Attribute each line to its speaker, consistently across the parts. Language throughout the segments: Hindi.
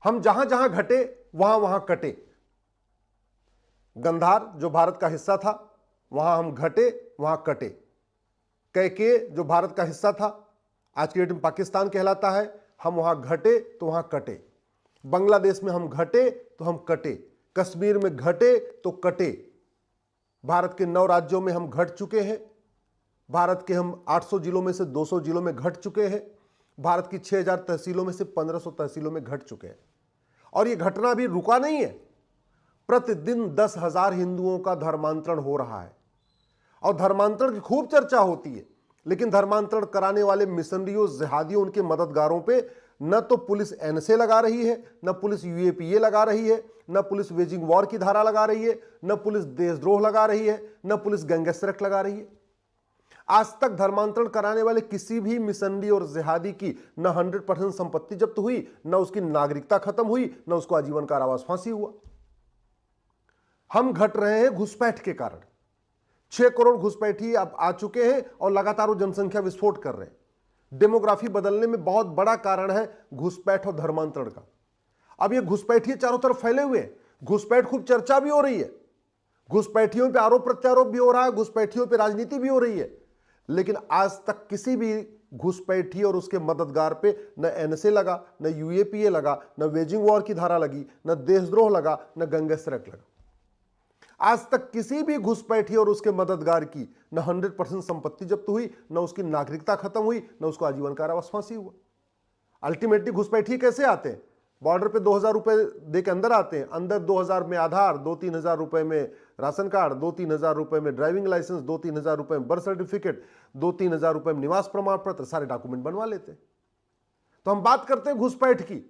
Speaker 1: हम जहां जहां घटे वहां वहां कटे। गंधार जो भारत का हिस्सा था वहां हम घटे वहां कटे। कैके जो भारत का हिस्सा था, आज की डेट में पाकिस्तान कहलाता है, हम वहां घटे तो वहां कटे। बांग्लादेश में हम घटे तो हम कटे। कश्मीर में घटे तो कटे। भारत के 9 राज्यों में हम घट चुके हैं। भारत के हम 800 जिलों में से 200 जिलों में घट चुके हैं। भारत की 6000 तहसीलों में से 1500 तहसीलों में घट चुके हैं। और यह घटना भी रुका नहीं है। प्रतिदिन 10,000 हिंदुओं का धर्मांतरण हो रहा है और धर्मांतरण की खूब चर्चा होती है, लेकिन धर्मांतरण कराने वाले मिशनरियों, जिहादियों, उनके मददगारों पे न तो पुलिस एनएसए लगा रही है, न पुलिस यूएपीए लगा रही है, न पुलिस वेजिंग वॉर की धारा लगा रही है, न पुलिस देशद्रोह लगा रही है, न पुलिस गैंगस्टर एक्ट लगा रही है। आज तक धर्मांतरण कराने वाले किसी भी मिशनरी और जिहादी की न 100% संपत्ति जब्त हुई, न उसकी नागरिकता खत्म हुई, न उसको आजीवन कारावास फांसी हुआ। हम घट रहे हैं घुसपैठ के कारण। 6 करोड़ घुसपैठी अब आ चुके हैं और लगातार वो जनसंख्या विस्फोट कर रहे हैं। डेमोग्राफी बदलने में बहुत बड़ा कारण है घुसपैठ और धर्मांतरण का। अब ये घुसपैठी चारों तरफ फैले हुए हैं। घुसपैठ खूब चर्चा भी हो रही है, घुसपैठियों पे आरोप प्रत्यारोप भी हो रहा है, घुसपैठियों पे राजनीति भी हो रही है, लेकिन आज तक किसी भी घुसपैठी और उसके मददगार पे न एनएसए लगा, न यूएपीए लगा, न वेजिंग वॉर की धारा लगी, न देशद्रोह लगा, न गैंगस्टर एक्ट लगा। आज तक किसी भी घुसपैठी और उसके मददगार की न 100% संपत्ति जब्त हुई, न उसकी नागरिकता खत्म हुई, न उसको आजीवन कारावास फांसी हुआ। अल्टीमेटली घुसपैठी कैसे आते हैं? बॉर्डर पे 2,000 रुपए दे के अंदर आते हैं। अंदर 2,000 में आधार, 2-3 हजार रुपए में राशन कार्ड, 2-3 हजार रुपए में ड्राइविंग लाइसेंस, 2-3 हजार रुपए में बर्थ सर्टिफिकेट, 2-3 हजार रुपए में निवास प्रमाण पत्र, सारे डॉक्यूमेंट बनवा लेते हैं। तो हम बात करते हैं घुसपैठ की,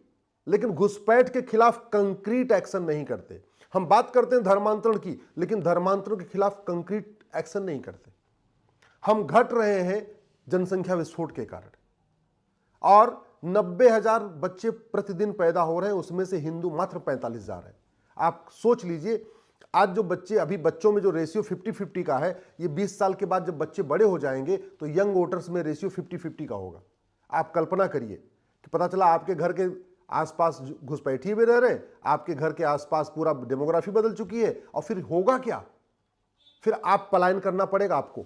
Speaker 1: लेकिन घुसपैठ के खिलाफ कंक्रीट एक्शन नहीं करते। हम बात करते हैं धर्मांतरण की, लेकिन धर्मांतरण के खिलाफ कंक्रीट एक्शन नहीं करते। हम घट रहे हैं जनसंख्या विस्फोट के कारण, और 90,000 बच्चे प्रतिदिन पैदा हो रहे हैं, उसमें से हिंदू मात्र 45,000 है। आप सोच लीजिए, आज जो बच्चे, अभी बच्चों में जो रेशियो 50-50 का है, ये 20 साल के बाद जब बच्चे बड़े हो जाएंगे तो यंग वोटर्स में रेशियो 50-50 का होगा। आप कल्पना करिए कि पता चला आपके घर के आसपास घुसपैठी भी रह रहे, आपके घर के आसपास पूरा डेमोग्राफी बदल चुकी है, और फिर होगा क्या? फिर आप पलायन करना पड़ेगा आपको।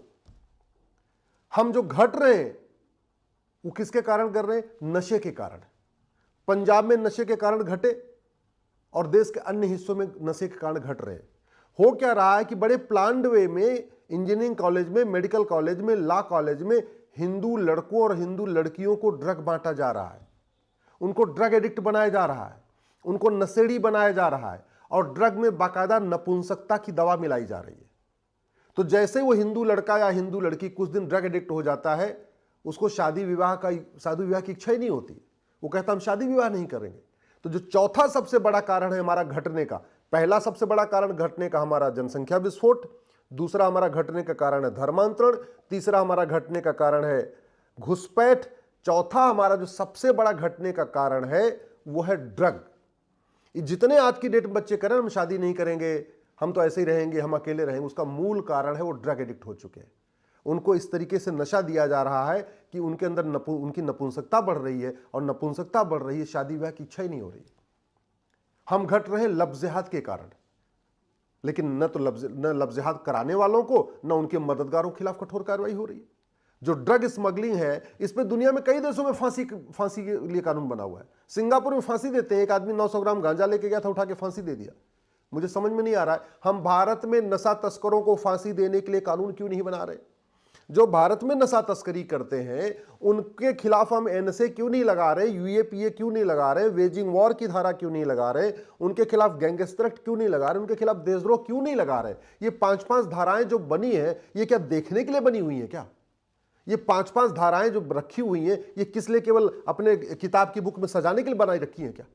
Speaker 1: हम जो घट रहे हैं वो किसके कारण कर रहे हैं? नशे के कारण। पंजाब में नशे के कारण घटे और देश के अन्य हिस्सों में नशे के कारण घट रहे हैं। हो क्या रहा है कि बड़े प्लान्ड वे में इंजीनियरिंग कॉलेज में, मेडिकल कॉलेज में, लॉ कॉलेज में हिंदू लड़कों और हिंदू लड़कियों को ड्रग बांटा जा रहा है, उनको ड्रग एडिक्ट बनाया जा रहा है, उनको नशेड़ी बनाया जा रहा है, और ड्रग में बाकायदा नपुंसकता की दवा मिलाई जा रही है। तो जैसे वो हिंदू लड़का या हिंदू लड़की कुछ दिन ड्रग एडिक्ट हो जाता है, उसको शादी विवाह की इच्छा ही नहीं होती, वो कहता हम शादी विवाह नहीं करेंगे। तो जो चौथा सबसे बड़ा कारण है हमारा घटने का, पहला सबसे बड़ा कारण घटने का हमारा जनसंख्या विस्फोट, दूसरा हमारा घटने का कारण है धर्मांतरण, तीसरा हमारा घटने का कारण है घुसपैठ, चौथा हमारा जो सबसे बड़ा घटने का कारण है वो है ड्रग। जितने आज की डेट में बच्चे करें हम शादी नहीं करेंगे, हम तो ऐसे ही रहेंगे, हम अकेले रहेंगे, उसका मूल कारण है वो ड्रग एडिक्ट हो चुके हैं। उनको इस तरीके से नशा दिया जा रहा है कि उनके अंदर उनकी नपुंसकता बढ़ रही है, और नपुंसकता बढ़ रही है, शादी विवाह की इच्छा ही नहीं हो रही। हम घट रहे हैं लफ्ज़-ए-जिहाद के कारण, लेकिन न लफ्ज़-ए-जिहाद कराने वालों को, न उनके मददगारों के खिलाफ कठोर कार्रवाई हो रही है। जो ड्रग स्मगलिंग है, इस पे दुनिया में कई देशों में फांसी के लिए कानून बना हुआ है। सिंगापुर में फांसी देते हैं। एक आदमी 900 ग्राम गांजा लेके गया था, उठा के फांसी दे दिया। मुझे समझ में नहीं आ रहा है हम भारत में नशा तस्करों को फांसी देने के लिए कानून क्यों नहीं बना रहे? जो भारत में नशा तस्करी करते हैं उनके खिलाफ हम एनएसए क्यों नहीं लगा रहे, यूएपीए क्यों नहीं लगा रहे, वेजिंग वॉर की धारा क्यों नहीं लगा रहे, उनके खिलाफ गैंगस्टर एक्ट क्यों नहीं लगा रहे, उनके खिलाफ देशद्रोह क्यों नहीं लगा रहे? ये 5-5 धाराएं जो बनी है, ये क्या देखने के लिए बनी हुई है क्या? ये 5-5 धाराएं जो रखी हुई हैं, ये किस लिए केवल अपने किताब की बुक में सजाने के लिए बनाई रखी है क्या?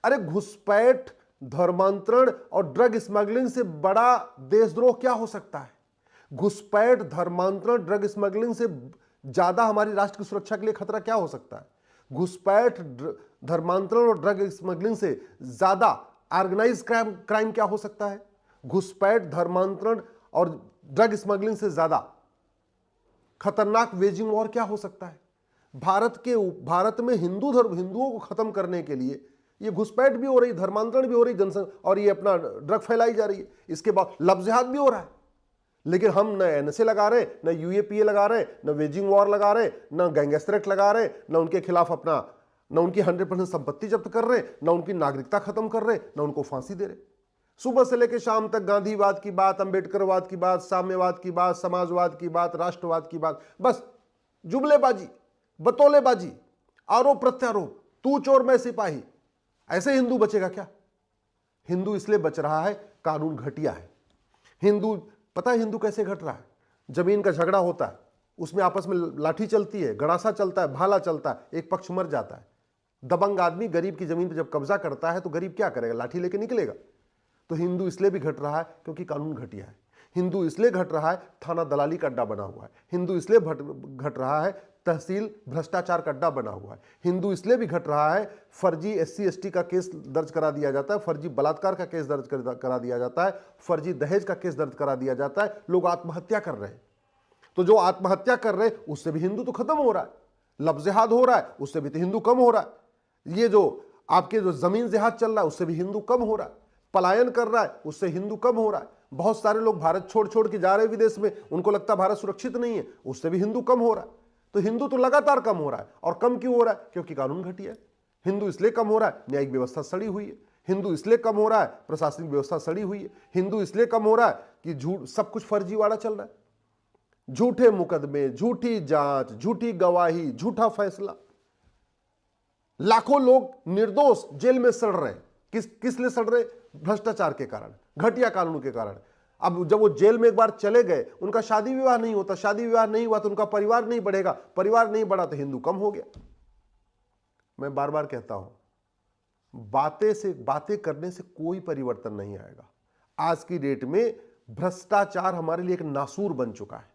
Speaker 1: अरे घुसपैठ, धर्मांतरण और ड्रग स्मगलिंग से बड़ा देशद्रोह क्या हो सकता है? घुसपैठ, धर्मांतरण, ड्रग स्मगलिंग से ज्यादा हमारी राष्ट्र की सुरक्षा के लिए खतरा क्या हो सकता है? घुसपैठ, धर्मांतरण और ड्रग स्मगलिंग से ज्यादा ऑर्गेनाइज क्राइम क्या हो सकता है? घुसपैठ, धर्मांतरण और ड्रग स्मगलिंग से ज्यादा खतरनाक वेजिंग वॉर क्या हो सकता है? भारत में हिंदुओं को खत्म करने के लिए ये घुसपैठ भी हो रही, धर्मांतरण भी हो रही, जनसंख्या और ये अपना ड्रग फैलाई जा रही है। इसके बाद लफ्ज़ जिहाद भी हो रहा है, लेकिन हम न एनएसए लगा रहे, न यूएपीए लगा रहे, न वेजिंग वॉर लगा रहे, न गैंगस्टर एक्ट लगा रहे, न उनके खिलाफ न उनकी 100% संपत्ति जब्त कर रहे, न उनकी नागरिकता खत्म कर रहे, न उनको फांसी दे रहे। सुबह से लेकर शाम तक गांधीवाद की बात, अंबेडकरवाद की बात, साम्यवाद की बात, समाजवाद की बात, राष्ट्रवाद की बात, बस जुमलेबाजी, बतौलेबाजी, आरोप प्रत्यारोप, तू चोर मैं सिपाही। ऐसे हिंदू बचेगा क्या? हिंदू इसलिए बच रहा है, कानून घटिया है। पता है हिंदू कैसे घट रहा है? जमीन का झगड़ा होता है, उसमें आपस में लाठी चलती है, गड़ासा चलता है, भाला चलता है, एक पक्ष मर जाता है। दबंग आदमी गरीब की जमीन पर जब कब्जा करता है तो गरीब क्या करेगा? लाठी लेके निकलेगा। तो हिंदू इसलिए भी घट रहा है क्योंकि कानून घटिया है। हिंदू इसलिए घट रहा है, थाना दलाली का अड्डा बना हुआ है। हिंदू इसलिए घट रहा है, तहसील भ्रष्टाचार का अड्डा बना हुआ है। हिंदू इसलिए भी घट रहा है, फर्जी SC ST का केस दर्ज करा दिया जाता है, फर्जी बलात्कार का केस दर्ज करा दिया जाता है, फर्जी दहेज का केस दर्ज करा दिया जाता है, लोग आत्महत्या कर रहे हैं। तो जो आत्महत्या कर रहे हैं उससे भी हिंदू तो खत्म हो रहा है, लफ्ज़ जिहाद हो रहा है उससे भी तो हिंदू कम हो रहा है, ये जो आपके जो जमीन जिहाद चल रहा है उससे भी हिंदू कम हो रहा है, पलायन कर रहा है उससे हिंदू कम हो रहा है। बहुत सारे लोग भारत छोड़ के जा रहे हैं विदेश में, उनको लगता है भारत सुरक्षित नहीं है, उससे भी हिंदू कम हो रहा है। तो हिंदू तो लगातार कम हो रहा है। और कम क्यों हो रहा है? क्योंकि कानून घटिया है। हिंदू इसलिए कम हो रहा है, न्यायिक व्यवस्था सड़ी हुई है। हिंदू इसलिए कम हो रहा है, प्रशासनिक व्यवस्था सड़ी हुई है। हिंदू इसलिए कम हो रहा है कि झूठ, सब कुछ फर्जीवाड़ा चल रहा है, झूठे मुकदमे, झूठी जांच, झूठी गवाही, झूठा फैसला। लाखों लोग निर्दोष जेल में सड़ रहे हैं। किस लिए सड़ रहे? भ्रष्टाचार के कारण, घटिया कानून के कारण। अब जब वो जेल में एक बार चले गए, उनका शादी विवाह नहीं होता, शादी विवाह नहीं हुआ तो उनका परिवार नहीं बढ़ेगा, परिवार नहीं बढ़ा तो हिंदू कम हो गया। मैं बार बार कहता हूं, बातें करने से कोई परिवर्तन नहीं आएगा। आज की डेट में भ्रष्टाचार हमारे लिए एक नासूर बन चुका है,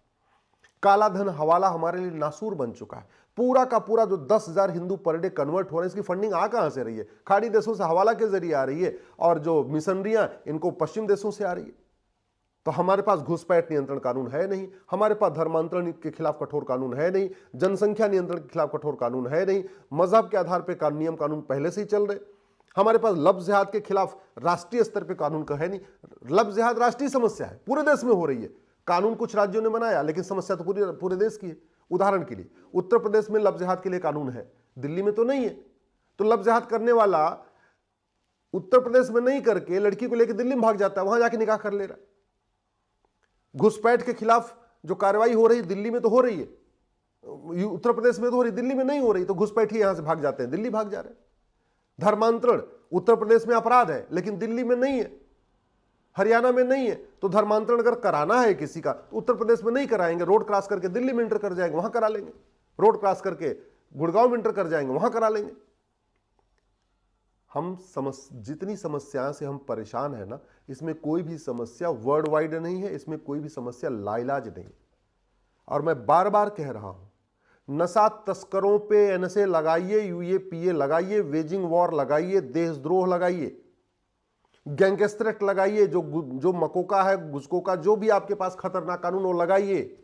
Speaker 1: काला धन हवाला हमारे लिए नासूर बन चुका है। पूरा का पूरा जो 10,000 हिंदू पर डे कन्वर्ट हो रहे हैं, इसकी फंडिंग आ कहां से रही है? खाड़ी देशों से हवाला के जरिए आ रही है, और जो मिशनरियां इनको पश्चिम देशों से आ रही है। तो हमारे पास घुसपैठ नियंत्रण कानून है नहीं, हमारे पास धर्मांतरण के खिलाफ कठोर कानून है नहीं, जनसंख्या नियंत्रण के खिलाफ कठोर कानून है नहीं, मजहब के आधार पर नियम कानून पहले से ही चल रहे। हमारे पास लफ्ज़ जिहाद के खिलाफ राष्ट्रीय स्तर पर कानून का है नहीं। लफ्ज़ जिहाद राष्ट्रीय समस्या है, पूरे देश में हो रही है। कानून कुछ राज्यों ने बनाया, लेकिन समस्या तो पूरे देश की है। उदाहरण के लिए उत्तर प्रदेश में लफ्ज़ जिहाद के लिए कानून है, दिल्ली में तो नहीं है। तो लफ्ज़ जिहाद करने वाला उत्तर प्रदेश में नहीं करके लड़की को लेकर दिल्ली में भाग जाता है, वहां जाके निकाह कर ले रहा है। घुसपैठ के खिलाफ जो कार्रवाई हो रही है दिल्ली में तो हो रही है, उत्तर प्रदेश में तो हो रही, दिल्ली में नहीं हो रही, तो घुसपैठी यहां से भाग जाते हैं, दिल्ली भाग जा रहे हैं। धर्मांतरण उत्तर प्रदेश में अपराध है, लेकिन दिल्ली में नहीं है, हरियाणा में नहीं है। तो धर्मांतरण अगर कराना है किसी का, तो उत्तर प्रदेश में नहीं कराएंगे, रोड क्रॉस करके दिल्ली में इंटर कर जाएंगे, वहां करा लेंगे। रोड क्रॉस करके गुड़गांव में इंटर कर जाएंगे, वहां करा लेंगे। जितनी समस्याओं से हम परेशान है ना, इसमें कोई भी समस्या वर्ल्ड वाइड नहीं है, इसमें कोई भी समस्या लाइलाज नहीं। और मैं बार बार कह रहा हूं, नशा तस्करों पे एनएसए लगाइए, यूएपीए लगाइए, वेजिंग वॉर लगाइए, देशद्रोह लगाइए, गैंगस्टर एक्ट लगाइए, जो मकोका है, घुसकोका, जो भी आपके पास खतरनाक कानून वो लगाइए।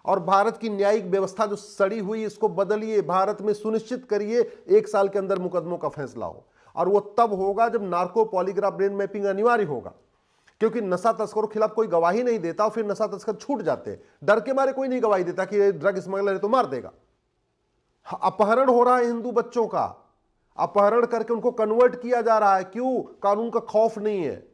Speaker 1: और भारत की न्यायिक व्यवस्था जो सड़ी हुई इसको बदलिए। भारत में सुनिश्चित करिए 1 साल के अंदर मुकदमों का फैसला हो, और वो तब होगा जब नार्को पॉलीग्राफ ब्रेन मैपिंग अनिवार्य होगा। क्योंकि नशा तस्करों के खिलाफ कोई गवाही नहीं देता और फिर नशा तस्कर छूट जाते हैं, डर के मारे कोई नहीं गवाही देता कि ड्रग स्मगलर है तो मार देगा। अपहरण हो रहा है हिंदू बच्चों का, अपहरण करके उनको कन्वर्ट किया जा रहा है, क्यों? कानून का खौफ नहीं है।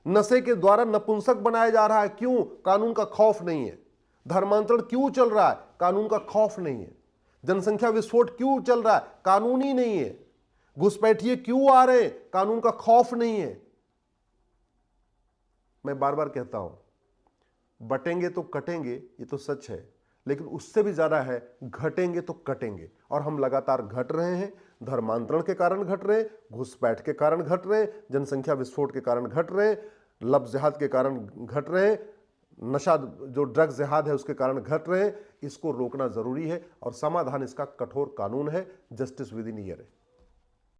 Speaker 1: नशे के द्वारा नपुंसक बनाया जा रहा है, क्यों? कानून का खौफ नहीं है। धर्मांतरण क्यों चल रहा है? कानून का खौफ नहीं है। जनसंख्या विस्फोट क्यों चल रहा है? कानूनी नहीं है। घुसपैठिए क्यों आ रहे? कानून का खौफ नहीं है। मैं बार बार कहता हूं, बटेंगे तो कटेंगे, ये तो सच है, लेकिन उससे भी ज्यादा है घटेंगे तो कटेंगे। और हम लगातार घट रहे हैं। धर्मांतरण के कारण घट रहे हैं, घुसपैठ के कारण घट रहे हैं, जनसंख्या विस्फोट के कारण घट रहे हैं, लफ्ज़ जिहाद के कारण घट रहे हैं, नशा जो ड्रग जिहाद है उसके कारण घट रहे हैं। इसको रोकना जरूरी है और समाधान इसका कठोर कानून है, जस्टिस विद इन ईयर है।